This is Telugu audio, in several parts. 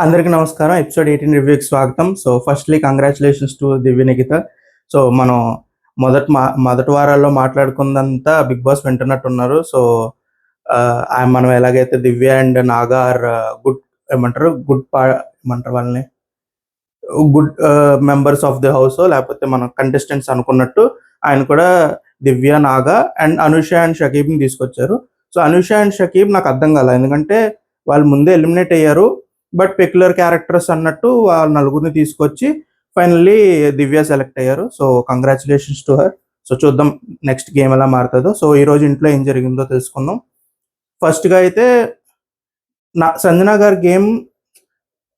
అందరికీ నమస్కారం. ఎపిసోడ్ 18 రివ్యూకి స్వాగతం. So firstly congratulations to Divya Nikhita. So మనం మొదటి వారాల్లో మాట్లాడుకుందంతా బిగ్ బాస్ వింటున్నట్టున్నారు. సో మనం ఎలాగైతే Divya and Naga are good ఏమంటారు గుడ్ పా ఏమంటారు వాళ్ళని good members of the house లేకపోతే మన కంటెస్టెంట్స్ అనుకున్నట్టు ఆయన కూడా దివ్య, నాగా అండ్ అనూష అండ్ షకీబ్‌ని తీసుకొచ్చారు. సో అనూష అండ్ షకీబ్ నాకు అర్థం కాలే. ఎందుకంటే వాళ్ళు ముందే ఎలిమినేట్ అయ్యారు. బట్ పెక్యులర్ క్యారెక్టర్స్ అన్నట్టు వాళ్ళ నలుగురిని తీసుకొచ్చి ఫైనల్లీ దివ్య సెలెక్ట్ అయ్యారు. So congratulations to her. So చూద్దాం నెక్స్ట్ గేమ్ ఎలా మారుతుందో. సో ఈరోజు ఇంట్లో ఏం జరిగిందో తెలుసుకుందాం. ఫస్ట్గా అయితే సంజన గారి గేమ్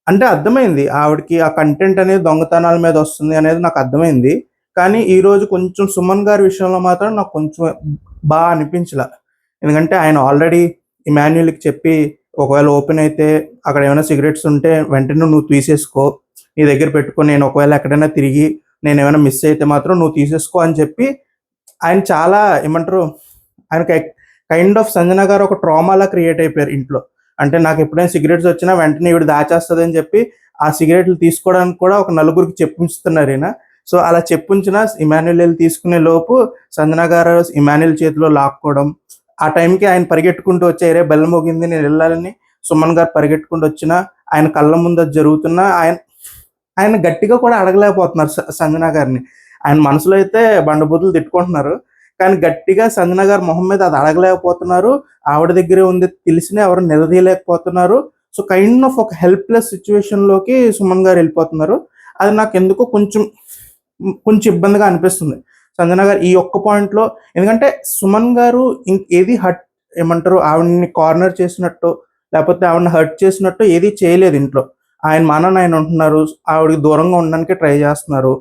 అంటే అర్థమైంది, ఆవిడకి ఆ కంటెంట్ అనేది దొంగతనాల మీద వస్తుంది అనేది నాకు అర్థమైంది. కానీ ఈరోజు కొంచెం సుమన్ గారి విషయంలో మాత్రం నాకు కొంచెం బాగా అనిపించలే. ఎందుకంటే ఆయన ఆల్రెడీ ఇమాన్యుయల్కి చెప్పి ఒకవేళ ఓపెన్ అయితే అక్కడ ఏమైనా సిగరెట్స్ ఉంటే వెంటనే నువ్వు తీసేసుకో, నీ దగ్గర పెట్టుకో, నేను ఒకవేళ ఎక్కడైనా తిరిగి నేను ఏమైనా మిస్ అయితే మాత్రం నువ్వు తీసేసుకో అని చెప్పి ఆయన చాలా ఏమంటారు, ఆయనకి కైండ్ ఆఫ్ సంజన గారు ఒక ట్రామాలా క్రియేట్ అయిపోయారు ఇంట్లో. అంటే నాకు ఎప్పుడైనా సిగరెట్స్ వచ్చినా వెంటనే ఇవిడ దాచేస్తుంది అని చెప్పి ఆ సిగరెట్లు తీసుకోవడానికి కూడా ఒక నలుగురికి చెప్పుంచుతున్నారు ఈయన. సో అలా చెప్పుంచిన ఇమాన్యుయల్ తీసుకునే లోపు సంజన గారు ఇమాన్యుయల్ చేతిలో లాక్కోవడం, ఆ టైంకి ఆయన పరిగెట్టుకుంటూ వచ్చి రే బెల్ల మోగింది నేను వెళ్ళాలని సుమన్ గారు పరిగెట్టుకుంటూ వచ్చినా ఆయన కళ్ళ ముందు అది జరుగుతున్నా ఆయన గట్టిగా కూడా అడగలేకపోతున్నారు సంజన గారిని. ఆయన మనసులో అయితే బండబూతులు తిట్టుకుంటున్నారు, కానీ గట్టిగా సంజన గారి మొహం మీద అది అడగలేకపోతున్నారు. ఆవిడ దగ్గరే ఉంది తెలిసినా ఎవరు నిలదీయలేకపోతున్నారు. సో కైండ్ ఆఫ్ ఒక హెల్ప్లెస్ సిచ్యువేషన్లోకి సుమన్ గారు వెళ్ళిపోతున్నారు. అది నాకు ఎందుకో కొంచెం ఇబ్బందిగా అనిపిస్తుంది సంజన గారు ఈ ఒక్క పాయింట్లో. ఎందుకంటే సుమన్ గారు ఏది ఏమంటారు ఆవిడని కార్నర్ చేసినట్టు లేకపోతే ఆవిడని హర్ట్ చేసినట్టు ఏది చేయలేదు ఇంట్లో. ఆయన ఉంటున్నారు, ఆవిడకి దూరంగా ఉండడానికి ట్రై చేస్తున్నారు.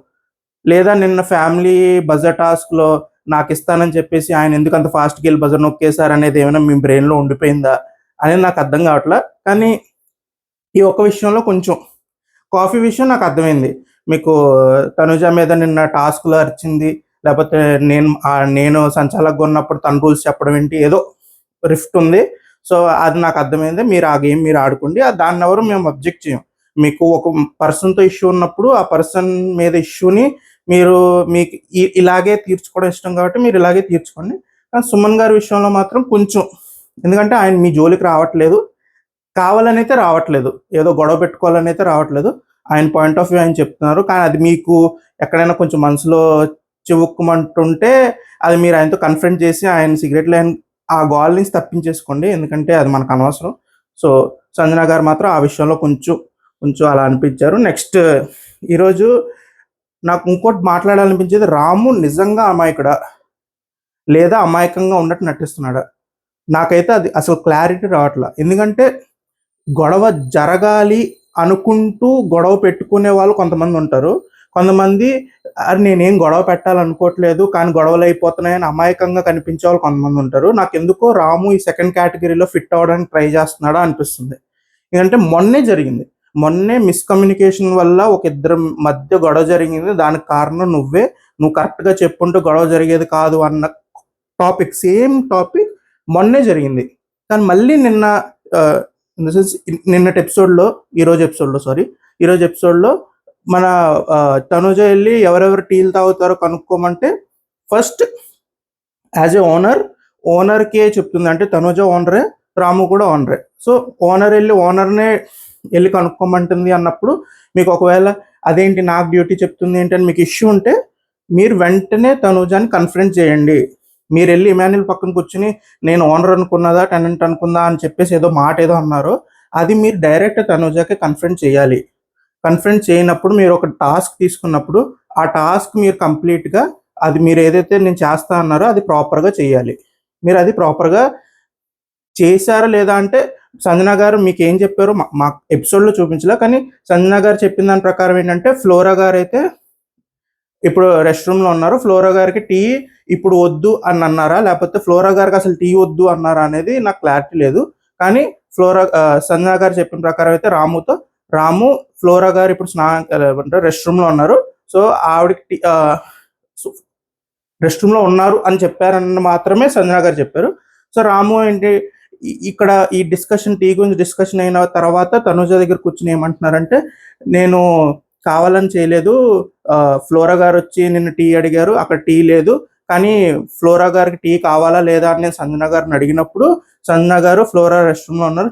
లేదా నిన్న ఫ్యామిలీ బజర్ టాస్క్లో నాకు ఇస్తానని చెప్పేసి ఆయన ఎందుకు అంత ఫాస్ట్కి వెళ్ళి బజర్ నొక్కేశారు అనేది ఏమైనా మీ బ్రెయిన్లో ఉండిపోయిందా అనేది నాకు అర్థం కావట్లా. కానీ ఈ ఒక్క విషయంలో కొంచెం కాఫీ విషయం నాకు అర్థమైంది. మీకు తనుజ మీద నిన్న టాస్క్లో అరిచింది, లేకపోతే నేను సంచాలకుగా ఉన్నప్పుడు తన రూల్స్ చెప్పడం ఏంటి, ఏదో రిఫ్ట్ ఉంది. సో అది నాకు అర్థమైంది. మీరు ఆ గేమ్ మీరు ఆడుకోండి, దాన్ని ఎవరు మేము అబ్జెక్ట్ చేయం. మీకు ఒక పర్సన్తో ఇష్యూ ఉన్నప్పుడు ఆ పర్సన్ మీద ఇష్యూని మీకు ఇలాగే తీర్చుకోవడం ఇష్టం కాబట్టి మీరు ఇలాగే తీర్చుకోండి. కానీ సుమన్ గారి విషయంలో మాత్రం కొంచెం, ఎందుకంటే ఆయన మీ జోలికి రావట్లేదు, కావాలని అయితే రావట్లేదు, ఏదో గొడవ పెట్టుకోవాలని అయితే రావట్లేదు. ఆయన పాయింట్ ఆఫ్ వ్యూ ఆయన చెప్తున్నారు. కానీ అది మీకు ఎక్కడైనా కొంచెం మనసులో చివుక్కుమంటుంటే అది మీరు ఆయనతో కన్ఫరెంట్ చేసి ఆయన సిగరెట్ లైన్ ఆ గోల్ నుంచి తప్పించేసుకోండి, ఎందుకంటే అది మనకు అనవసరం. సో సంజన గారు మాత్రం ఆ విషయంలో కొంచెం అలా అనిపించారు. నెక్స్ట్ ఈరోజు నాకు ఇంకోటి మాట్లాడాలనిపించేది, రాము నిజంగా అమాయకుడా లేదా అమాయకంగా ఉన్నట్టు నటిస్తున్నాడా? నాకైతే అది అసలు క్లారిటీ రావట్లా. ఎందుకంటే గొడవ జరగాలి అనుకుంటూ గొడవ పెట్టుకునే వాళ్ళు కొంతమంది ఉంటారు. కొంతమంది నేనేం గొడవ పెట్టాలనుకోవట్లేదు కానీ గొడవలు అయిపోతున్నాయని అమాయకంగా కనిపించే వాళ్ళు కొంతమంది ఉంటారు. నాకు ఎందుకో రాము ఈ సెకండ్ కేటగిరీలో ఫిట్ అవ్వడానికి ట్రై చేస్తున్నాడా అనిపిస్తుంది. ఎందుకంటే మొన్నే మిస్కమ్యూనికేషన్ వల్ల ఒక ఇద్దరు మధ్య గొడవ జరిగింది, దానికి కారణం నువ్వు కరెక్ట్గా చెప్పుంటూ గొడవ జరిగేది కాదు అన్న సేమ్ టాపిక్ మొన్నే జరిగింది. కానీ మళ్ళీ నిన్నటి ఎపిసోడ్లో ఈరోజు ఎపిసోడ్లో మన తనుజ వెళ్ళి ఎవరెవరు టీలు తాగుతారో కనుక్కోమంటే ఫస్ట్ యాజ్ ఏ ఓనర్కే చెప్తుంది. అంటే తనుజ ఓనరే, రాము కూడా ఓనరే. సో ఓనర్ వెళ్ళి కనుక్కోమంటుంది అన్నప్పుడు మీకు ఒకవేళ అదేంటి నాకు డ్యూటీ చెప్తుంది ఏంటి అని మీకు ఇష్యూ ఉంటే మీరు వెంటనే తనుజాని కన్ఫరెన్స్ చేయండి. మీరు వెళ్ళి ఇమాన్యుయల్ పక్కన కూర్చుని నేను ఓనర్ అనుకున్నదా టెనెంట్ అనుకుందా అని చెప్పేసి ఏదో మాట ఏదో అన్నారో అది మీరు డైరెక్ట్ తనుజాకి కన్ఫరెన్స్ చేయాలి. కన్ఫరెన్స్ చేయనప్పుడు మీరు ఒక టాస్క్ తీసుకున్నప్పుడు ఆ టాస్క్ మీరు కంప్లీట్గా అది మీరు ఏదైతే నేను చేస్తా అన్నారో అది ప్రాపర్గా చేయాలి. మీరు అది ప్రాపర్గా చేశారా లేదా అంటే సంజన గారు మీకు ఏం చెప్పారో మా ఎపిసోడ్లో చూపించలే, కానీ సంజన గారు చెప్పిన దాని ప్రకారం ఏంటంటే ఫ్లోరా గారు అయితే ఇప్పుడు రెస్ట్ రూమ్లో ఉన్నారు, ఫ్లోరా గారికి టీ ఇప్పుడు వద్దు అని అన్నారా లేకపోతే ఫ్లోరా గారికి అసలు టీ వద్దు అన్నారా అనేది నాకు క్లారిటీ లేదు. కానీ సంజన గారు చెప్పిన ప్రకారం అయితే రాము ఫ్లోరా గారు ఇప్పుడు రెస్ట్ రూమ్లో ఉన్నారు. సో ఆవిడకి రెస్ట్ రూమ్లో ఉన్నారు అని చెప్పారని మాత్రమే సంజన గారు చెప్పారు. సో రాము ఏంటి ఇక్కడ ఈ డిస్కషన్ టీ గురించి డిస్కషన్ అయిన తర్వాత తనుజ దగ్గర కూర్చుని ఏమంటున్నారంటే, నేను కావాలని చేయలేదు, ఫ్లోరా గారు వచ్చి నిన్ను టీ అడిగారు, అక్కడ టీ లేదు, కానీ ఫ్లోరా గారికి టీ కావాలా లేదా అని నేను సంజన గారిని అడిగినప్పుడు సంజన గారు ఫ్లోరా రెస్ట్ రూమ్లో ఉన్నారు,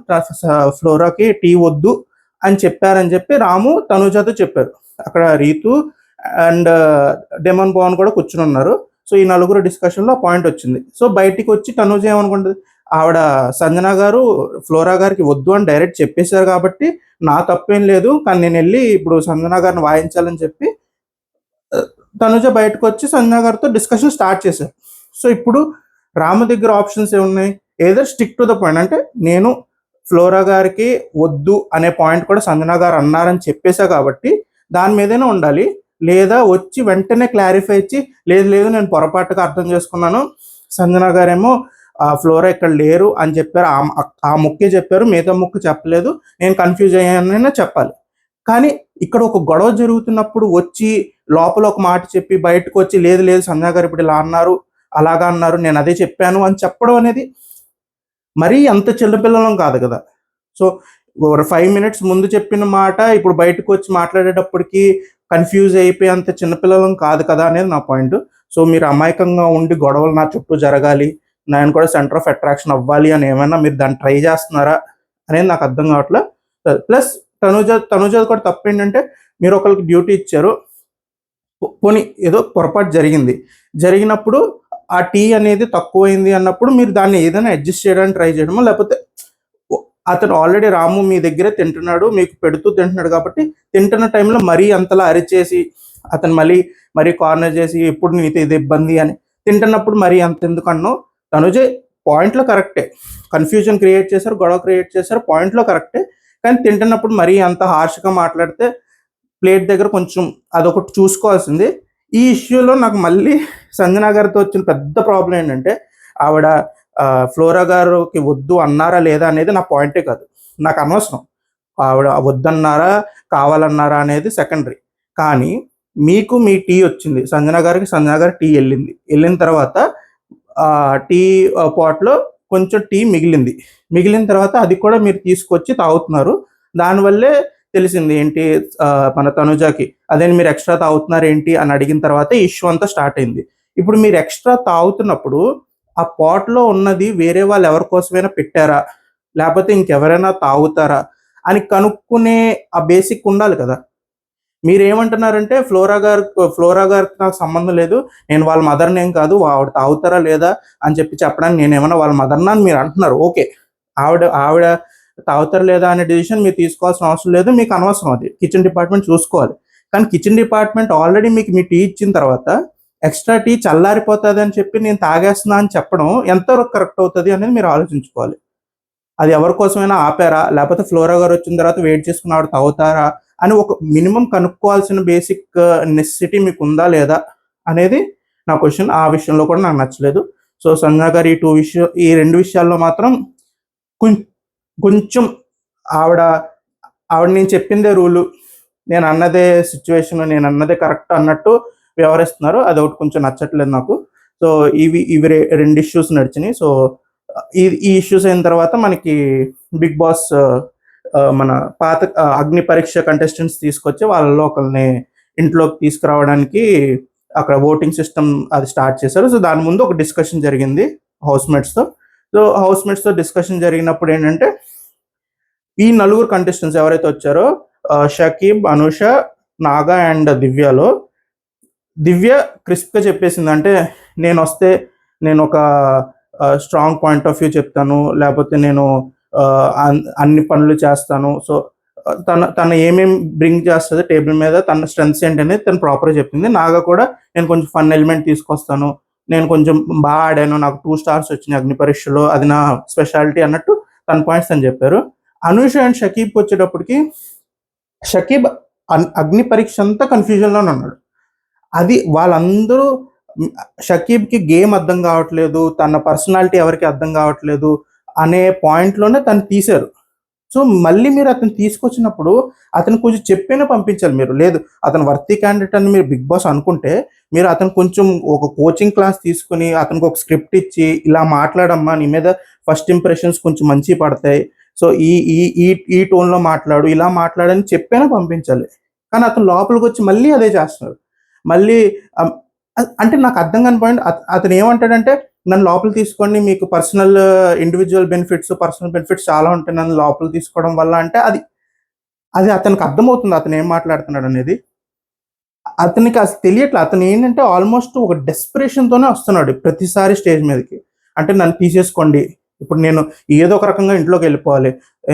ఫ్లోరాకి టీ వద్దు అని చెప్పారని చెప్పి రాము తనుజతో చెప్పారు. అక్కడ రీతు అండ్ డెమన్ భవన్ కూడా కూర్చుని ఉన్నారు. సో ఈ నలుగురు డిస్కషన్లో పాయింట్ వచ్చింది. సో బయటికి వచ్చి తనుజ ఏమనుకుంటుంది, ఆవిడ సంజన గారు ఫ్లోరా గారికి వద్దు అని డైరెక్ట్ చెప్పేశారు కాబట్టి నా తప్పేం లేదు, కానీ నేను వెళ్ళి ఇప్పుడు సంజన గారిని వాయించాలని చెప్పి తనుజ బయటకు వచ్చి సంజన గారితో డిస్కషన్ స్టార్ట్ చేశారు. సో ఇప్పుడు రాము దగ్గర ఆప్షన్స్ ఏమున్నాయి, either stick to the point, అంటే నేను ఫ్లోరా గారికి వద్దు అనే పాయింట్ కూడా సంజన గారు అన్నారని చెప్పేశా కాబట్టి దాని మీదనే ఉండాలి, లేదా వచ్చి వెంటనే క్లారిఫై ఇచ్చి లేదు లేదు నేను పొరపాటుగా అర్థం చేసుకున్నాను, సంజన గారేమో ఫ్లోరా ఇక్కడ లేరు అని చెప్పారు, ఆ ముక్కే చెప్పారు, మిగతా ముక్కు చెప్పలేదు, నేను కన్ఫ్యూజ్ అయ్యానని చెప్పాలి. కానీ ఇక్కడ ఒక గొడవ జరుగుతున్నప్పుడు వచ్చి లోపల ఒక మాట చెప్పి బయటకు వచ్చి లేదు లేదు సంజన గారు ఇప్పుడు ఇలా అన్నారు అలాగా అన్నారు నేను అదే చెప్పాను అని చెప్పడం అనేది మరీ అంత చిన్నపిల్లలం కాదు కదా. సో 5 minutes ముందు చెప్పిన మాట ఇప్పుడు బయటకు వచ్చి మాట్లాడేటప్పటికి కన్ఫ్యూజ్ అయిపోయి అంత చిన్నపిల్లలం కాదు కదా అనేది నా పాయింట్. సో మీరు అమాయకంగా ఉండి గొడవలు నా చుట్టూ జరగాలి, నేను కూడా సెంటర్ ఆఫ్ అట్రాక్షన్ అవ్వాలి అని ఏమైనా మీరు దాన్ని ట్రై చేస్తున్నారా అనేది నాకు అర్థం కావట్లేదు. ప్లస్ తనుజ కూడా తప్పు ఏంటంటే, మీరు ఒకరికి డ్యూటీ ఇచ్చారు, పోనీ ఏదో పొరపాటు జరిగినప్పుడు ఆ టీ అనేది తక్కువైంది అన్నప్పుడు మీరు దాన్ని ఏదైనా అడ్జస్ట్ చేయడానికి ట్రై చేయడమో, లేకపోతే అతను ఆల్రెడీ రాము మీ దగ్గరే తింటున్నాడు, మీకు పెడుతూ తింటున్నాడు కాబట్టి తింటున్న టైంలో మరీ అంతలా అరిచేసి అతను మరీ కార్నర్ చేసి ఎప్పుడు నీతో ఇది ఇబ్బంది అని తింటున్నప్పుడు మరీ అంత ఎందుకన్నో. తనుజే పాయింట్లో కరెక్టే, కన్ఫ్యూజన్ క్రియేట్ చేశారు, గొడవ క్రియేట్ చేశారు, పాయింట్లో కరెక్టే, కానీ తింటున్నప్పుడు మరీ అంత హార్ష్గా మాట్లాడితే ప్లేట్ దగ్గర కొంచెం అదొకటి చూసుకోవాల్సింది. ఈ ఇష్యూలో నాకు మళ్ళీ సంజన గారితో వచ్చిన పెద్ద ప్రాబ్లం ఏంటంటే, ఆవిడ ఫ్లోరా గారికి వద్దు అన్నారా లేదా అనేది నా పాయింటే కాదు, నాకు అనవసరం, ఆవిడ వద్దన్నారా కావాలన్నారా అనేది సెకండరీ. కానీ మీకు మీ టీ వచ్చింది, సంజన గారి టీ వెళ్ళిన తర్వాత టీ పాట్లో కొంచెం టీ మిగిలిన తర్వాత అది కూడా మీరు తీసుకొచ్చి తాగుతున్నారు. దానివల్లే తెలిసింది ఏంటి, మన తనుజాకి అదే మీరు ఎక్స్ట్రా తాగుతున్నారు ఏంటి అని అడిగిన తర్వాత ఇష్యూ అంతా స్టార్ట్ అయింది. ఇప్పుడు మీరు ఎక్స్ట్రా తాగుతున్నప్పుడు ఆ పాట్లో ఉన్నది వేరే వాళ్ళు ఎవరి కోసమైనా పెట్టారా, లేకపోతే ఇంకెవరైనా తాగుతారా అని కనుక్కునే ఆ బేసిక్ ఉండాలి కదా. మీరేమంటున్నారంటే ఫ్లోరా గారికి నాకు సంబంధం లేదు, నేను వాళ్ళ మదర్ని ఏం కాదు, ఆవిడ తాగుతారా లేదా అని చెప్పడానికి నేనేమన్నా వాళ్ళ మదర్నా అని మీరు అంటున్నారు. ఓకే, ఆవిడ తాగుతారా లేదా అనే డిసిషన్ మీరు తీసుకోవాల్సిన అవసరం లేదు, మీకు అనవసరం, అది కిచెన్ డిపార్ట్మెంట్ చూసుకోవాలి. కానీ కిచెన్ డిపార్ట్మెంట్ ఆల్రెడీ మీకు మీ టీ ఇచ్చిన తర్వాత ఎక్స్ట్రా టీ చల్లారిపోతుంది అని చెప్పి నేను తాగేస్తున్నా అని చెప్పడం ఎంతవరకు కరెక్ట్ అవుతుంది అనేది మీరు ఆలోచించుకోవాలి. అది ఎవరి కోసమైనా ఆపారా, లేకపోతే ఫ్లోరా గారు వచ్చిన తర్వాత వెయిట్ చేసుకుని ఆవిడ తాగుతారా అని ఒక మినిమం కనుక్కోవాల్సిన బేసిక్ నెసెసిటీ మీకు ఉందా లేదా అనేది నా క్వశ్చన్. ఆ విషయంలో కూడా నాకు నచ్చలేదు. సో సంజన గారు ఈ 2 విషయాల్లో మాత్రం కొంచెం ఆవిడ నేను చెప్పిందే రూలు, నేను అన్నదే సిచ్యువేషన్, నేను అన్నదే కరెక్ట్ అన్నట్టు వ్యవహరిస్తున్నారు. అది ఒకటి కొంచెం నచ్చట్లేదు నాకు. సో ఇవి 2 ఇష్యూస్ నడిచినాయి. సో ఈ ఇష్యూస్ అయిన తర్వాత మనకి బిగ్ బాస్ మన పాత అగ్ని పరీక్ష కంటెస్టెంట్స్ తీసుకొచ్చి వాళ్ళలో ఒకరిని ఇంట్లోకి తీసుకురావడానికి అక్కడ ఓటింగ్ సిస్టమ్ అది స్టార్ట్ చేశారు. సో దాని ముందు ఒక డిస్కషన్ జరిగింది హౌస్మేట్స్తో. సో హౌస్మేట్స్తో డిస్కషన్ జరిగినప్పుడు ఏంటంటే, ఈ 4 కంటెస్టెంట్స్ ఎవరైతే వచ్చారో షకీబ్, అనూష, నాగా అండ్ దివ్య క్రిస్ప్గా చెప్పేసింది, అంటే నేను వస్తే నేను ఒక స్ట్రాంగ్ పాయింట్ ఆఫ్ వ్యూ చెప్తాను, లేకపోతే నేను అన్ని పనులు చేస్తాను. సో తన ఏమేమి బ్రింగ్ చేస్తుంది టేబుల్ మీద, తన స్ట్రెంగ్స్ ఏంటనేది తను ప్రాపర్గా చెప్పింది. నాగా కూడా నేను కొంచెం ఫన్ ఎలిమెంట్ తీసుకొస్తాను, నేను కొంచెం బాగా ఆడాను, నాకు 2 stars వచ్చినాయి అగ్ని పరీక్షలో, అది నా స్పెషాలిటీ అన్నట్టు తన పాయింట్స్ అని చెప్పారు. అనూష అండ్ షకీబ్ వచ్చేటప్పటికి, షకీబ్ అగ్ని పరీక్ష అంతా కన్ఫ్యూజన్లోనే ఉన్నాడు. అది వాళ్ళందరూ షకీబ్కి గేమ్ అర్థం కావట్లేదు, తన పర్సనాలిటీ ఎవరికి అర్థం కావట్లేదు అనే పాయింట్లోనే తను తీశారు. సో మళ్ళీ మీరు అతను తీసుకొచ్చినప్పుడు అతను కొంచెం చెప్పైనా పంపించాలి. మీరు లేదు అతను వర్తీ క్యాండిడేట్ అని మీరు బిగ్ బాస్ అనుకుంటే, మీరు అతను కొంచెం ఒక కోచింగ్ క్లాస్ తీసుకుని అతనికి ఒక స్క్రిప్ట్ ఇచ్చి ఇలా మాట్లాడమ్మా, నీ మీద ఫస్ట్ ఇంప్రెషన్స్ కొంచెం మంచి పడతాయి. సో ఈ ఈ ఈ ఈ టోన్లో మాట్లాడు, ఇలా మాట్లాడని చెప్పైనా పంపించాలి. కానీ అతను లోపలికి వచ్చి మళ్ళీ అదే చేస్తున్నాడు. మళ్ళీ అంటే నాకు అర్థం కాని పాయింట్, అతను ఏమంటాడంటే నన్ను లోపలికి తీసుకోండి, మీకు personal individual benefits, personal benefits చాలా ఉంటాయి నన్ను లోపలికి తీసుకోవడం వల్ల అంటే, అది అది అతనికి అర్థమవుతుంది అతను ఏం మాట్లాడుతున్నాడు అనేది. అతనికి అసలు తెలియట్లే. అతను ఏంటంటే ఆల్మోస్ట్ ఒక డెస్పరేషన్‌తోనే వస్తున్నాడు ప్రతిసారి స్టేజ్ మీదకి. అంటే నన్ను తీసేసుకోండి. ఇప్పుడు నేను ఏదో ఒక రకంగా ఇంట్లోకెళ్ళిపోవాలి.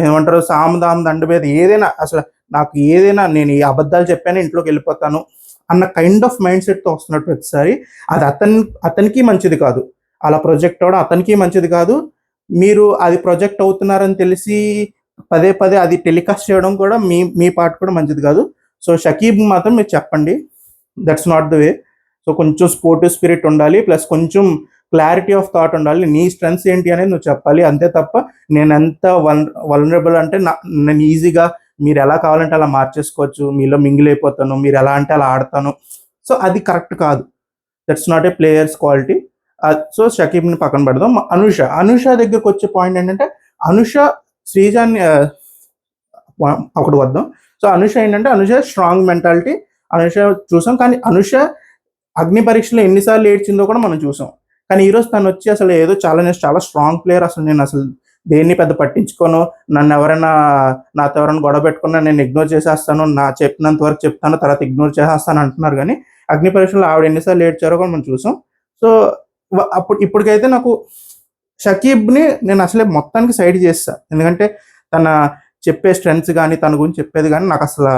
ఏమంటారు సాము, దాము, దండభేద ఏదైనా అసల నాకు ఏదైనా నేను ఈ అబద్ధాలు చెప్పాను ఇంట్లోకెళ్ళిపోతాను అన్న కైండ్ ఆఫ్ మైండ్ సెట్‌తో వస్తున్నాడు ప్రతిసారి. అది అతనికి మంచిది కాదు. అలా ప్రొజెక్ట్ అవ్వడం అతనికి మంచిది కాదు. మీరు అది ప్రొజెక్ట్ అవుతున్నారని తెలిసి పదే పదే అది టెలికాస్ట్ చేయడం కూడా మీ మీ పార్ట్ కూడా మంచిది కాదు. సో షకీబ్ మాత్రం మీరు చెప్పండి. That's not the way. So కొంచెం స్పోర్టివ్ స్పిరిట్ ఉండాలి. ప్లస్ కొంచెం క్లారిటీ ఆఫ్ థాట్ ఉండాలి. నీ స్ట్రెంగ్త్స్ ఏంటి అనేది నువ్వు చెప్పాలి. అంతే తప్ప నేను ఎంత వల్నరబుల్ అంటే నేను ఈజీగా మీరు ఎలా కావాలంటే అలా మార్చేసుకోవచ్చు. మీలో మింగిల్ అయిపోతాను. మీరు ఎలా అంటే అలా ఆడతాను. సో అది కరెక్ట్ కాదు. That's not a players quality. So షకీబ్ని పక్కన పెడదాం. అనుష దగ్గరకు వచ్చే పాయింట్ ఏంటంటే అనుష శ్రీజాన్ని ఒకటి వద్దాం. సో అనుష ఏంటంటే అనుష స్ట్రాంగ్ మెంటాలిటీ అనుష చూసాం. కానీ అనుష అగ్ని పరీక్షలో ఎన్నిసార్లు ఏడ్చిందో కూడా మనం చూసాం. కానీ ఈరోజు తను వచ్చి అసలు ఏదో నేను చాలా స్ట్రాంగ్ ప్లేయర్, అసలు నేను అసలు దేన్ని పెద్ద పట్టించుకోను, నన్ను ఎవరైనా నాతో ఎవరైనా గొడవ పెట్టుకున్నా నేను ఇగ్నోర్ చేసేస్తాను, నా చెప్పినంత వరకు చెప్తాను తర్వాత ఇగ్నోర్ చేసేస్తాను అంటున్నారు. కానీ అగ్ని పరీక్షలో ఆవిడ ఎన్నిసార్లు ఏడ్చారో కూడా మనం చూసాం. సో ఇప్పటికైతే నాకు షకీబ్ని నేను అసలే మొత్తానికి సైడ్ చేస్తా. ఎందుకంటే తన చెప్పే స్ట్రెంగ్త్స్ కానీ తన గురించి చెప్పేది కానీ నాకు అసలు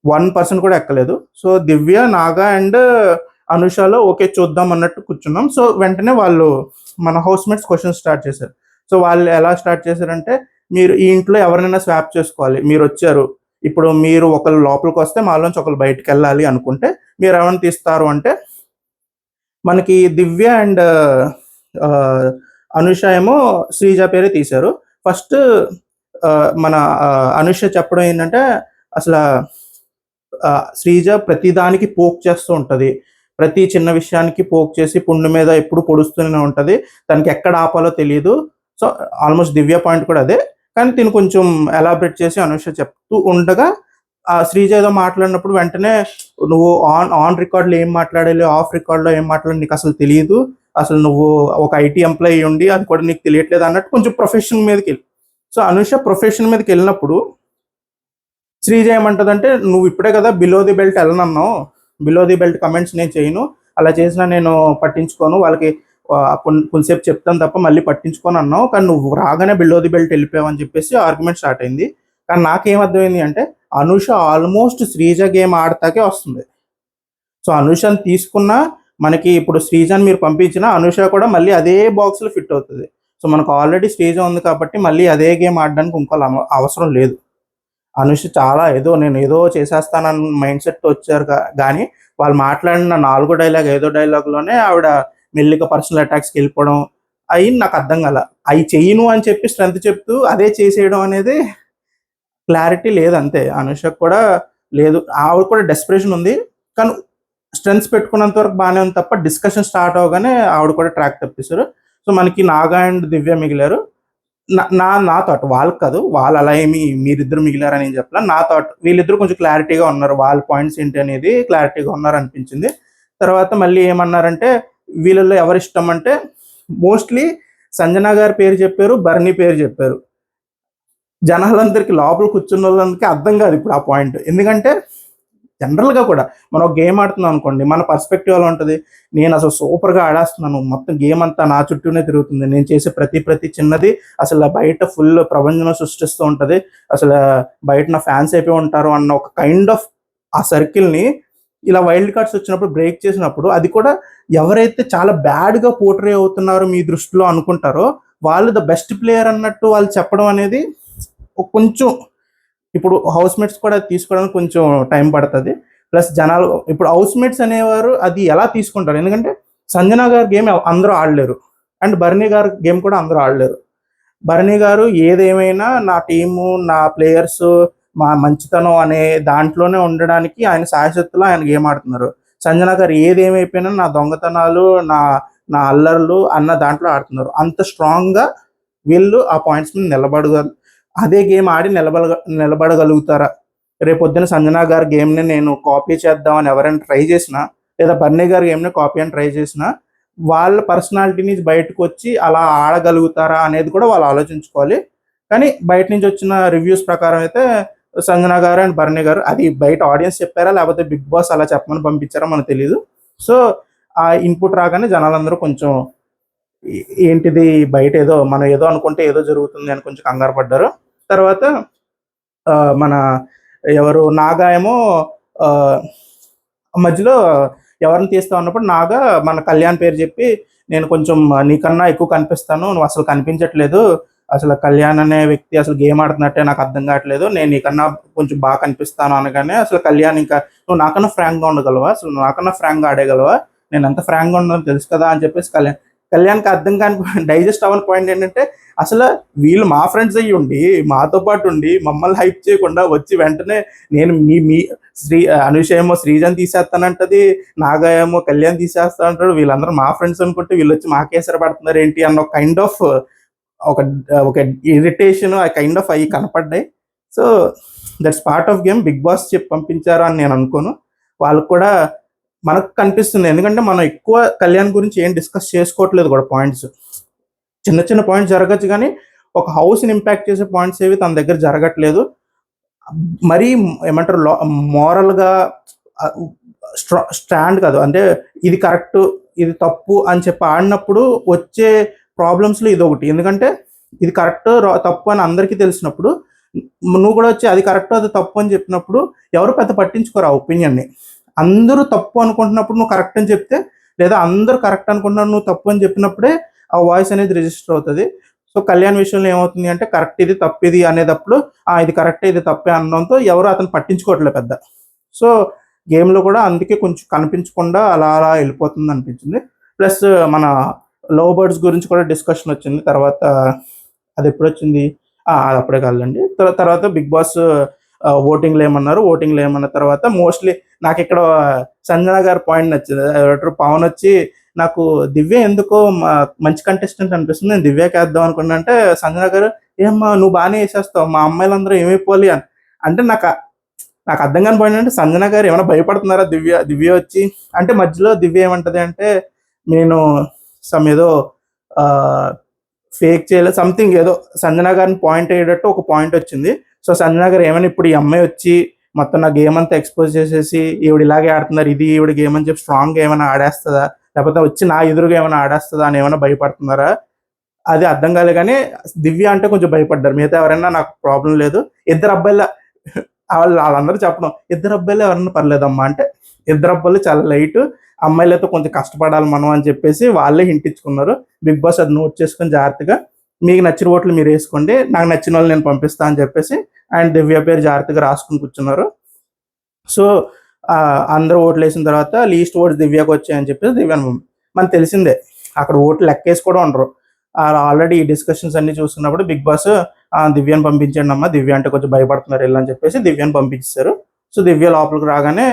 1% కూడా ఎక్కలేదు. సో దివ్య, నాగా అండ్ అనుషలో ఓకే చూద్దాం అన్నట్టు కూర్చున్నాం. సో వెంటనే వాళ్ళు మన హౌస్ మేట్స్ క్వశ్చన్ స్టార్ట్ చేశారు. సో వాళ్ళు ఎలా స్టార్ట్ చేశారంటే, మీరు ఈ ఇంట్లో ఎవరినైనా స్వాప్ చేసుకోవాలి, మీరు వచ్చారు, ఇప్పుడు మీరు ఒకళ్ళు లోపలికి వస్తే మాలోంచి ఒకళ్ళు బయటకు వెళ్ళాలి అనుకుంటే మీరు ఎవరిని తీస్తారు అంటే మనకి దివ్య అండ్ అనుష ఏమో శ్రీజ పేరే తీశారు. ఫస్ట్ మన అనుష చెప్పడం ఏంటంటే అసలు శ్రీజ ప్రతిదానికి పోక్ చేస్తూ ఉంటుంది, ప్రతి చిన్న విషయానికి పోక్ చేసి పుండు మీద ఎప్పుడు పొడుస్తూనే ఉంటుంది, తనకి ఎక్కడ ఆపాలో తెలియదు. సో ఆల్మోస్ట్ దివ్య పాయింట్ కూడా అదే. కానీ తిను కొంచెం ఎలాబరేట్ చేసి అనుష చెప్తూ ఉండగా శ్రీజ ఏదో మాట్లాడినప్పుడు వెంటనే నువ్వు ఆన్ రికార్డులో ఏం మాట్లాడాలి, ఆఫ్ రికార్డులో ఏం మాట్లాడాలి నీకు అసలు తెలియదు, అసలు నువ్వు ఒక ఐటీ ఎంప్లాయీ ఉండి అది కూడా నీకు తెలియట్లేదు అన్నట్టు కొంచెం ప్రొఫెషన్ మీదకి వెళ్ళి. సో అనుష ప్రొఫెషన్ మీదకి వెళ్ళినప్పుడు శ్రీజ ఏమంటదంటే, నువ్వు ఇప్పుడే కదా బిలో ది బెల్ట్ వెళ్ళనన్నావు, బిలో ది బెల్ట్ కమెంట్స్ నేను చేయను, అలా చేసినా నేను పట్టించుకోను, వాళ్ళకి కొంతసేపు చెప్తాను తప్ప మళ్ళీ పట్టించుకోను అన్నావు, కానీ నువ్వు రాగానే బిలో ది బెల్ట్ వెళ్ళిపోయావు అని చెప్పేసి ఆర్గ్యుమెంట్ స్టార్ట్ అయింది. కానీ నాకేమర్థమైంది అంటే అనుష ఆల్మోస్ట్ శ్రీజ గేమ్ ఆడతాకే వస్తుంది. సో అనుషని తీసుకున్నా మనకి ఇప్పుడు శ్రీజని మీరు పంపించిన అనుష కూడా మళ్ళీ అదే బాక్స్లో ఫిట్ అవుతుంది. సో మనకు ఆల్రెడీ శ్రీజ ఉంది కాబట్టి మళ్ళీ అదే గేమ్ ఆడడానికి ఇంకోళ్ళు అవసరం లేదు. అనుష చాలా నేను ఏదో చేసేస్తానన్న మైండ్ సెట్తో వచ్చారు. కానీ వాళ్ళు మాట్లాడిన 4 డైలాగ్ 5 డైలాగ్లోనే ఆవిడ మెల్లిగా పర్సనల్ అటాక్స్కి వెళ్ళిపోవడం అవి నాకు అర్థం కాల. అవి చెయ్యను అని చెప్పి స్ట్రెంత్ చెప్తూ అదే చేసేయడం అనేది క్లారిటీ లేదు. అంతే అనుషకు కూడా లేదు, ఆవిడ కూడా డెస్పరేషన్ ఉంది. కానీ స్ట్రెంత్స్ పెట్టుకున్నంత వరకు బాగానే ఉంది తప్ప డిస్కషన్ స్టార్ట్ అవగానే ఆవిడ కూడా ట్రాక్ తప్పిస్తారు. సో మనకి నాగా అండ్ దివ్య మిగిలారు. నా థాట్, వాళ్ళకి కాదు, వాళ్ళు అలా ఏమి మీరిద్దరు మిగిలారని ఏం చెప్పాల, నా థాట్ వీళ్ళిద్దరు కొంచెం క్లారిటీగా ఉన్నారు, వాళ్ళ పాయింట్స్ ఏంటి అనేది క్లారిటీగా ఉన్నారు అనిపించింది. తర్వాత మళ్ళీ ఏమన్నారంటే వీళ్ళల్లో ఎవరు ఇష్టం అంటే మోస్ట్లీ సంజన గారి పేరు చెప్పారు, బర్నీ పేరు చెప్పారు. జనాలందరికీ లోపల కూర్చున్న వాళ్ళందరికీ అర్థం కాదు ఇప్పుడు ఆ పాయింట్. ఎందుకంటే జనరల్గా కూడా మనం ఒక గేమ్ ఆడుతున్నాం అనుకోండి, మన పర్స్పెక్టివ్ అలా ఉంటుంది, నేను అసలు సూపర్గా ఆడేస్తున్నాను, మొత్తం గేమ్ అంతా నా చుట్టూనే తిరుగుతుంది, నేను చేసే ప్రతి చిన్నది అసలు బయట ఫుల్ ప్రపంచంలో సృష్టిస్తూ ఉంటుంది, అసలు బయట నా ఫ్యాన్స్ అయిపోయి ఉంటారు అన్న ఒక కైండ్ ఆఫ్ ఆ సర్కిల్ని ఇలా వైల్డ్ కార్డ్స్ వచ్చినప్పుడు బ్రేక్ చేసినప్పుడు, అది కూడా ఎవరైతే చాలా బ్యాడ్గా పోర్ట్రే అవుతున్నారో మీ దృష్టిలో అనుకుంటారో వాళ్ళు ద బెస్ట్ ప్లేయర్ అన్నట్టు వాళ్ళు చెప్పడం అనేది కొంచెం ఇప్పుడు హౌస్ మేట్స్ కూడా తీసుకోవడానికి కొంచెం టైం పడుతుంది. ప్లస్ జనాలు ఇప్పుడు హౌస్ మేట్స్ అనేవారు అది ఎలా తీసుకుంటారు, ఎందుకంటే సంజన గారి గేమ్ అందరూ ఆడలేరు అండ్ బర్నీ గారి గేమ్ కూడా అందరూ ఆడలేరు. బర్నీ గారు ఏదేమైనా నా టీము, నా ప్లేయర్స్, మా మంచితనం అనే దాంట్లోనే ఉండడానికి ఆయన శాశ్వతలో ఆయన గేమ్ ఆడుతున్నారు. సంజన గారు ఏదేమైపోయినా నా దొంగతనాలు, నా అల్లర్లు అన్న దాంట్లో ఆడుతున్నారు. అంత స్ట్రాంగ్గా వీళ్ళు ఆ పాయింట్స్ మీద అదే గేమ్ ఆడి నిలబడగలుగుతారా? రేపొద్దున సంజన గారి గేమ్ని నేను కాపీ చేద్దామని ఎవరైనా ట్రై చేసినా, లేదా బర్నీ గారి గేమ్ని కాపీ అని ట్రై చేసినా, వాళ్ళ పర్సనాలిటీని బయటకు వచ్చి అలా ఆడగలుగుతారా అనేది కూడా వాళ్ళు ఆలోచించుకోవాలి. కానీ బయట నుంచి వచ్చిన రివ్యూస్ ప్రకారం అయితే సంజన గారు అండ్ బర్నీ గారు, అది బయట ఆడియన్స్ చెప్పారా లేకపోతే బిగ్ బాస్ అలా చెప్పమని పంపించారా మనకు తెలియదు. సో ఆ ఇన్పుట్ రాగానే జనాలందరూ కొంచెం ఏంటిది బయట ఏదో మనం ఏదో అనుకుంటే ఏదో జరుగుతుంది అని కొంచెం కంగారు పడ్డారు. తర్వాత మన ఎవరు నాగా ఏమో మధ్యలో ఎవరిని తీస్తా ఉన్నప్పుడు నాగా మన కళ్యాణ్ పేరు చెప్పి, నేను కొంచెం నీకన్నా ఎక్కువ కనిపిస్తాను, నువ్వు అసలు కనిపించట్లేదు, అసలు కళ్యాణ్ అనే వ్యక్తి అసలు గేమ్ ఆడుతున్నట్టే నాకు అర్థం కావట్లేదు, నేను నీకన్నా కొంచెం బాగా కనిపిస్తాను అనగానే అసలు కళ్యాణ్ ఇంకా నువ్వు నాకన్నా ఫ్రాంక్గా ఉండగలవా, అసలు నాకన్నా ఫ్రాంక్గా ఆడేయగలవా, నేను ఎంత ఫ్రాంక్గా ఉన్నానో తెలుసు కదా అని చెప్పేసి కళ్యాణ్కి అర్థం కాని డైజెస్ట్ అవ్వని పాయింట్ ఏంటంటే, అసలు వీళ్ళు మా ఫ్రెండ్స్ అయ్యి ఉండి మాతో పాటు ఉండి మమ్మల్ని హైప్ చేయకుండా వచ్చి వెంటనే నేను మీ అనుష ఏమో శ్రీజన్ తీసేస్తానంటది, నాగా ఏమో కళ్యాణ్ తీసేస్తా అంటాడు, వీళ్ళందరూ మా ఫ్రెండ్స్ అనుకుంటే వీళ్ళు వచ్చి మాకేసరి పడుతున్నారు ఏంటి అన్న కైండ్ ఆఫ్ ఒక ఒక ఇరిటేషన్ ఆ కైండ్ ఆఫ్ అవి కనపడ్డాయి. So that's part of game. Bigg Boss చెప్పి పంపించారు అని నేను అనుకోను. వాళ్ళకు కూడా మనకు కనిపిస్తుంది, ఎందుకంటే మనం ఎక్కువ కళ్యాణ్ గురించి ఏం డిస్కస్ చేసుకోవట్లేదు కూడా. పాయింట్స్ చిన్న చిన్న పాయింట్స్ జరగచ్చు, కానీ ఒక హౌస్ని ఇంపాక్ట్ చేసే పాయింట్స్ ఏవి తన దగ్గర జరగట్లేదు. మరీ ఏమంటారు మోరల్గా స్టాండ్ కాదు, అంటే ఇది కరెక్ట్ ఇది తప్పు అని చెప్పి ఆడినప్పుడు వచ్చే ప్రాబ్లమ్స్లో ఇది ఒకటి. ఎందుకంటే ఇది కరెక్ట్ తప్పు అని అందరికీ తెలిసినప్పుడు నువ్వు కూడా వచ్చి అది కరెక్ట్ అది తప్పు అని చెప్పినప్పుడు ఎవరు పెద్ద పట్టించుకోరు ఆ ఒపీనియన్ని. అందరూ తప్పు అనుకుంటున్నప్పుడు నువ్వు కరెక్ట్ అని చెప్తే, లేదా అందరూ కరెక్ట్ అనుకుంటున్నారు నువ్వు తప్పు అని చెప్పినప్పుడే ఆ వాయిస్ అనేది రిజిస్టర్ అవుతుంది. సో కళ్యాణ్ విషయంలో ఏమవుతుంది అంటే, కరెక్ట్ ఇది తప్పు ఇది అనేటప్పుడు ఇది కరెక్ట్ ఇది తప్పే అనడంతో ఎవరు అతను పట్టించుకోవట్లేదు పెద్ద. సో గేమ్లో కూడా అందుకే కొంచెం కనిపించకుండా అలా అలా వెళ్ళిపోతుంది అనిపించింది. ప్లస్ మన లవ్ బర్డ్స్ గురించి కూడా డిస్కషన్ వచ్చింది. తర్వాత అది ఎప్పుడు వచ్చింది, అది అప్పుడే కాదండి. తర్వాత బిగ్ బాస్ ఓటింగ్లో ఏమన్న తర్వాత మోస్ట్లీ నాకు ఇక్కడ సంజన గారి పాయింట్ నచ్చింది. పవన్ వచ్చి నాకు దివ్య ఎందుకో మంచి కంటెస్టెంట్ అనిపిస్తుంది, నేను దివ్యకి వేద్దాం అనుకున్నా అంటే సంజన గారు ఏమ్మా నువ్వు బాగానే వేసేస్తావు, మా అమ్మాయిలందరూ ఏమైపోవాలి అని అంటే నాకు అర్థం కాని పాయింట్ అంటే, సంజన గారు ఏమైనా భయపడుతున్నారా దివ్య వచ్చి అంటే. మధ్యలో దివ్య ఏమంటది అంటే, నేను ఏదో ఫేక్ చేయలేదు సంథింగ్ ఏదో సంజన గారిని పాయింట్ అయ్యేటట్టు ఒక పాయింట్ వచ్చింది. సో సంజన గారు ఏమైనా ఇప్పుడు ఈ అమ్మాయి వచ్చి మొత్తం నా గేమ్ అంతా ఎక్స్పోజ్ చేసేసి ఈవిడ ఇలాగే ఆడుతున్నారు, ఇది ఈవిడ గేమ్ అని చెప్పి స్ట్రాంగ్గా ఏమైనా ఆడేస్తుందా, లేకపోతే వచ్చి నా ఎదురుగా ఏమైనా ఆడేస్తుందా అని ఏమైనా భయపడుతున్నారా, అది అర్థం కాలే. కానీ దివ్య అంటే కొంచెం భయపడ్డారు. మిగతా ఎవరైనా నాకు ప్రాబ్లం లేదు, ఇద్దరు అబ్బాయిల వాళ్ళందరూ చెప్పడం ఇద్దరు అబ్బాయిలు ఎవరన్నా పర్లేదమ్మా అంటే, ఇద్దరు అబ్బాయిలు చాలా లైట్, అమ్మాయిలతో కొంచెం కష్టపడాలి మనం అని చెప్పేసి వాళ్ళే హింట్ ఇచ్చుకున్నారు. బిగ్ బాస్ అది నోట్ చేసుకొని జాగ్రత్తగా మీకు నచ్చిన ఓట్లు మీరు వేసుకోండి, నాకు నచ్చిన వాళ్ళు నేను పంపిస్తాను అని చెప్పేసి అండ్ దివ్య పేరు జాగ్రత్తగా రాసుకుని కూర్చున్నారు. సో అందరూ ఓట్లు వేసిన తర్వాత లీస్ట్ ఓట్స్ దివ్యకు వచ్చాయని చెప్పేసి దివ్యను మనకు తెలిసిందే, అక్కడ ఓట్లు లెక్కేసి కూడా ఉండరు. ఆల్రెడీ ఈ డిస్కషన్స్ అన్ని చూస్తున్నప్పుడు బిగ్ బాస్ దివ్యను పంపించండి అమ్మా, దివ్య అంటే కొంచెం భయపడుతున్నారు వెళ్ళని చెప్పేసి దివ్యను పంపించారు. సో దివ్య లోపలికి రాగానే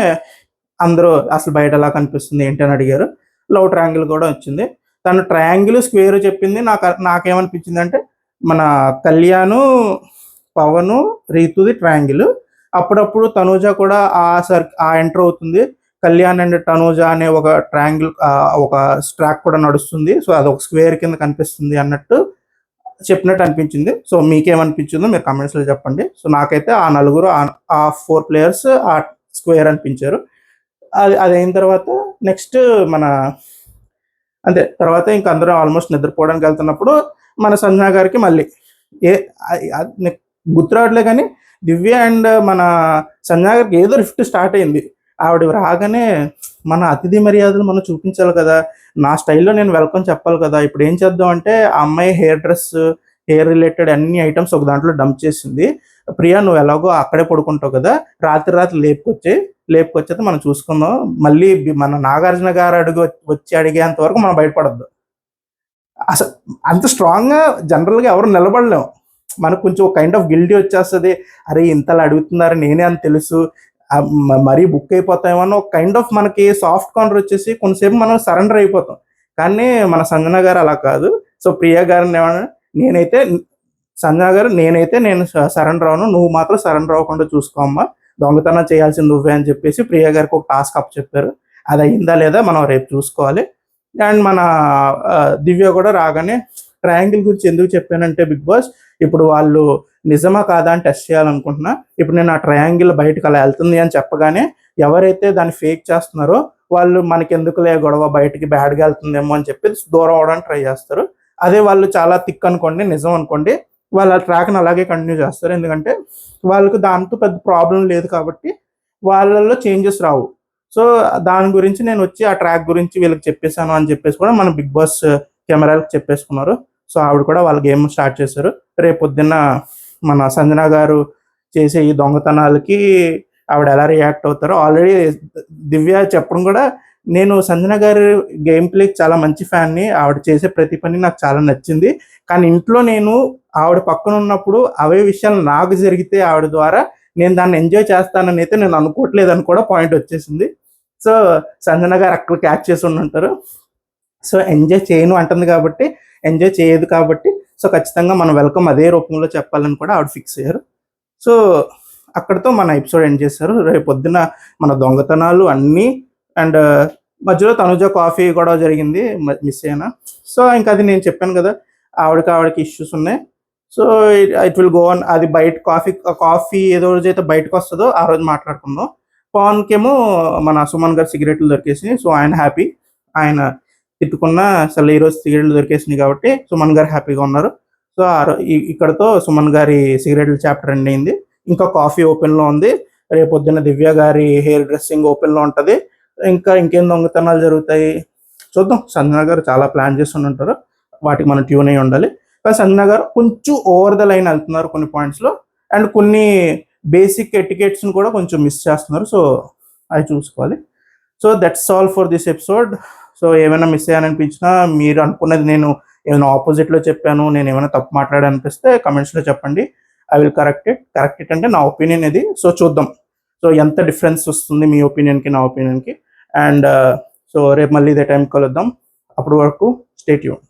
అందరూ అసలు బయట ఎలా కనిపిస్తుంది ఏంటి అని అడిగారు. లవ్ ట్రయాంగిల్ కూడా వచ్చింది. తను ట్రయాంగిల్ స్క్వేర్ చెప్పింది. నాకేమనిపించింది అంటే, మన కళ్యాణ్ పవన్ రీతుది ట్రయాంగిల్, అప్పుడప్పుడు తనూజ కూడా ఆ ఎంటర్ అవుతుంది. కళ్యాణ్ అండ్ తనూజ అనే ఒక ట్రయాంగిల్ ఒక ట్రాక్ కూడా నడుస్తుంది. సో అదొక స్క్వేర్ కింద కనిపిస్తుంది అన్నట్టు చెప్పినట్టు అనిపించింది. సో మీకేమనిపించిందో మీరు కమెంట్స్లో చెప్పండి. సో నాకైతే ఆ నలుగురు ఆ 4 ప్లేయర్స్ ఆ స్క్వేర్ అనిపించారు. అది అయిన తర్వాత నెక్స్ట్ మన అంతే, తర్వాత ఇంకా అందరూ ఆల్మోస్ట్ నిద్రపోవడానికి వెళ్తున్నప్పుడు మన సంజన గారికి మళ్ళీ గుర్తు రావట్లే, కానీ దివ్య అండ్ మన సంజన గారికి ఏదో రిఫ్ట్ స్టార్ట్ అయింది. ఆవిడ రాగానే మన అతిథి మర్యాదలు మనం చూపించాలి కదా, నా స్టైల్లో నేను వెల్కమ్ చెప్పాలి కదా. ఇప్పుడు ఏం చేద్దాం అంటే, ఆ అమ్మాయి హెయిర్ రిలేటెడ్ అన్ని ఐటమ్స్ ఒక దాంట్లో డంప్ చేసింది. ప్రియా నువ్వు ఎలాగో అక్కడే పడుకుంటావు కదా, రాత్రి లేపుకొచ్చేది మనం చూసుకుందాం, మళ్ళీ మన నాగార్జున గారు వచ్చి అడిగేంత వరకు మనం బయటపడద్దు. అసలు అంత స్ట్రాంగ్గా జనరల్గా ఎవరు నిలబడలేము, మనకు కొంచెం కైండ్ ఆఫ్ గిల్టీ వచ్చేస్తుంది. అరే ఇంతలా అడుగుతున్నారు నేనే అని తెలుసు, మరీ బుక్ అయిపోతామో అని ఒక కైండ్ ఆఫ్ మనకి సాఫ్ట్ కార్నర్ వచ్చేసి కొంతసేపు మనం సరెండర్ అయిపోతాం. కానీ మన సంజన గారు అలా కాదు. సో ప్రియా గారిని ఏమన్నా నేనైతే సంజన గారు నేను సరెండర్ అవను, నువ్వు మాత్రం సరెండర్ అవ్వకుండా చూసుకో అమ్మా, దొంగతనం చేయాల్సింది నువ్వే అని చెప్పేసి ప్రియ గారికి ఒక టాస్క్ అప్ చెప్పారు. అది అయిందా లేదా మనం రేపు చూసుకోవాలి. అండ్ మన దివ్య కూడా రాగానే ట్రయాంగిల్ గురించి ఎందుకు చెప్పానంటే బిగ్ బాస్ ఇప్పుడు వాళ్ళు నిజమా కాదా అని టెస్ట్ చేయాలనుకుంటున్నా. ఇప్పుడు నేను ఆ ట్రయాంగిల్ బయటకు అలా వెళ్తుంది అని చెప్పగానే ఎవరైతే దాన్ని ఫేక్ చేస్తున్నారో వాళ్ళు మనకి ఎందుకులే గొడవ, బయటికి బ్యాడ్గా వెళ్తుందేమో అని చెప్పి దూరం అవడానికి ట్రై చేస్తారు. అదే వాళ్ళు చాలా థిక్ అనుకోండి, నిజం అనుకోండి, వాళ్ళ ట్రాక్ని అలాగే కంటిన్యూ చేస్తారు. ఎందుకంటే వాళ్ళకు దాంతో పెద్ద ప్రాబ్లం లేదు కాబట్టి వాళ్ళల్లో చేంజెస్ రావు. సో దాని గురించి నేను వచ్చి ఆ ట్రాక్ గురించి వీళ్ళకి చెప్పేశాను అని చెప్పేసి కూడా మన బిగ్ బాస్ కెమెరాలకు చెప్పేసుకున్నారు. సో ఆవిడ కూడా వాళ్ళ గేమ్ స్టార్ట్ చేశారు. రేపు పొద్దున్న మన సంజన గారు చేసే ఈ దొంగతనాలకి ఆవిడ ఎలా రియాక్ట్ అవుతారో ఆల్రెడీ దివ్య చెప్పడం కూడా, నేను సంజన గారి గేమ్ ప్లేకి చాలా మంచి ఫ్యాన్ని, ఆవిడ చేసే ప్రతి పని నాకు చాలా నచ్చింది. కానీ ఇంట్లో నేను ఆవిడ పక్కన ఉన్నప్పుడు అవే విషయాలు నాకు జరిగితే ఆవిడ ద్వారా నేను దాన్ని ఎంజాయ్ చేస్తానని అయితే నేను అనుకోవట్లేదు అని కూడా పాయింట్ వచ్చేసింది. సో సంజన గారు అక్కడ క్యాచ్ చేసి ఉండుంటారు. సో ఎంజాయ్ చేయను అంటుంది కాబట్టి, ఎంజాయ్ చేయదు కాబట్టి, సో ఖచ్చితంగా మనం వెల్కమ్ అదే రూపంలో చెప్పాలని కూడా ఆవిడ ఫిక్స్ అయ్యారు. సో అక్కడితో మన ఎపిసోడ్ ఎండ్ చేశారు. రేపు పొద్దున మన దొంగతనాలు అన్నీ అండ్ మధ్యలో తనుజ కాఫీ కూడా జరిగింది, మిస్ అయినా. సో ఇంకా అది నేను చెప్పాను కదా, ఆవిడకి ఇష్యూస్ ఉన్నాయి. So it will go on. అది బయట కాఫీ ఏదో రోజైతే బయటకు వస్తుందో ఆ రోజు మాట్లాడుకుందాం. పవన్కేమో మన సుమన్ గారు సిగరెట్లు దొరికేసినాయి. సో ఆయన హ్యాపీ, ఆయన తిట్టుకున్న అసలు ఈరోజు సిగరెట్లు దొరికేసినాయి కాబట్టి సుమన్ గారు హ్యాపీగా ఉన్నారు. సో ఇక్కడతో సుమన్ గారి సిగరెట్ల చాప్టర్ ఎండ్ అయింది. ఇంకా కాఫీ ఓపెన్లో ఉంది. రేపు పొద్దున్న దివ్య గారి హెయిర్ డ్రెస్సింగ్ ఓపెన్లో ఉంటుంది. ఇంకేం దొంగతనాలు జరుగుతాయి చూద్దాం. సంజన గారు చాలా ప్లాన్ చేస్తూ ఉంటారు, వాటికి మనం ట్యూన్ అయి ఉండాలి. కానీ సంజన గారు కొంచెం ఓవర్ ద లైన్ వెళ్తున్నారు కొన్ని పాయింట్స్లో, అండ్ కొన్ని బేసిక్ ఎటికెట్స్ని కూడా కొంచెం మిస్ చేస్తున్నారు. సో అవి చూసుకోవాలి. So that's all for this episode. So ఏమైనా మిస్ అయ్యాననిపించినా, మీరు అనుకున్నది నేను ఏమైనా ఆపోజిట్లో చెప్పాను, నేను ఏమైనా తప్పు మాట్లాడాలనిపిస్తే కమెంట్స్లో చెప్పండి. ఐ విల్ కరెక్ట్ ఇట్ అంటే నా ఒపీనియన్ ఇది. సో చూద్దాం సో ఎంత డిఫరెన్స్ వస్తుంది మీ ఒపీనియన్కి నా ఒపీనియన్కి. అండ్ సో రేపు మళ్ళీ ఇదే టైంకి కలుద్దాం. అప్పటి వరకు స్టే ట్యూన్.